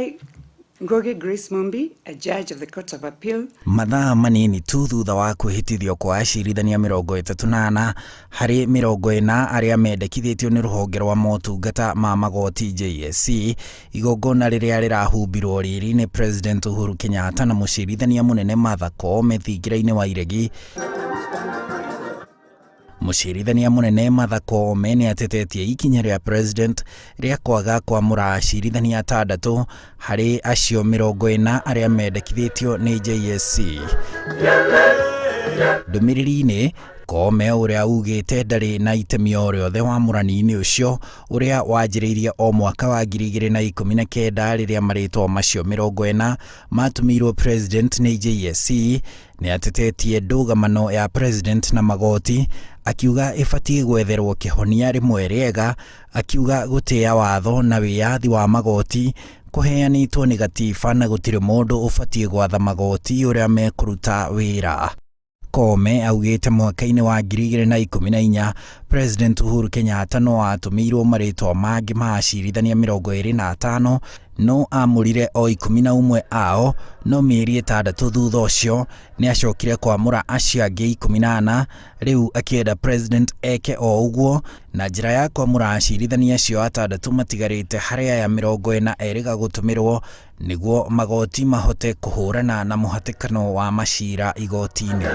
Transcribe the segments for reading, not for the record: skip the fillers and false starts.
I, Ngoge Grace Mumbi, a judge of the Court of Appeal. Mathaa manini tu thutha wa kwĩhĩtithio kwa acirithania 38 harĩ 40 arĩa mendekithĩtio nĩ rũhonge rwa motungata ma magoti JSC, igongona rĩrĩa rĩrahumbirwo rĩrĩ nĩ President Uhuru Kenyatta na mũcirithania mũnene Martha Koome thingira-inĩ wa iregi. Mũcirithania mũnene Martha Koome nĩ atetetie ikinya rĩa President rĩa kwaga kwamũra acirithania 6 harĩ acio 40 arĩa mendekithĩtio nĩ JSC. Ndũmĩrĩri-inĩ, Koome ũrĩa ugĩte ndarĩ na itemi o rĩothe wamũrani-inĩ ũcio ũrĩa wanjĩrĩirie o mwaka wa 2019 rĩrĩa marĩtwa macio 40 matũmirwo President nĩ JSC, nĩ atetetie ndũgamano ya President na magoti, akiuga ibatie gwetherwo kĩhonia rĩmwe rĩega, akiuga gũtĩa watho na wĩyathi wa magoti kũheanĩtwo nĩ gatiba na gũtirĩ mũndũ ũbatie gwatha magoti ũrĩa mekũruta wĩra. Koome augĩte mwaka-inĩ wa 2014 President Uhuru Kenyatta no atũmĩirwo marĩtwa mangĩ ma acirithania 25 no amũrire o 11 ao, no mĩeri 6 thutha ũcio nĩ acokire kwamũra acio angĩ 14. Rĩu akĩenda President eke o ũguo na njĩra ya kwamũra acirithania acio 6 matigarĩte harĩ aya 40 erĩga gũtũmĩrwo nĩguo magoti mahote kũhũrana na mũhatĩkano wa macira igoti-inĩ.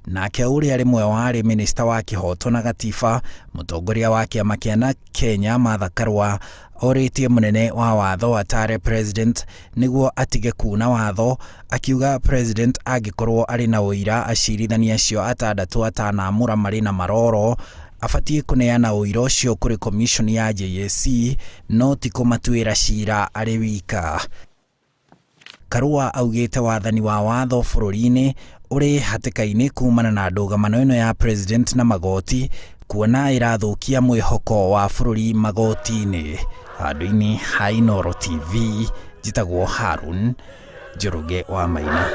Nake ũrĩa rĩmwe warĩ minista wa kĩhoto na gatiba, mũtongoria wa kĩama kĩa Kenya Martha Karua, orĩtie mũnene wa watho atare President nĩguo atige kuna watho, akiuga President angĩkorwo arĩ na ũira acirithania acio 6 atanamũra marĩ na maroro, abatie kũneana ũira ũcio kũrĩ commission ya JSC, no ti kũmatuĩra cira arĩ wika. Karua augĩte wathani wa watho bũrũri-inĩ ũrĩ hatĩka-inĩ kumana na ndũgamano ĩno ya President na magoti, kuona ĩrathũkia mwĩhoko wa bũrũri magoti-inĩ. Handũ-inĩ ha Inooro TV, njĩtagwo Harun Njoroge wa Maina.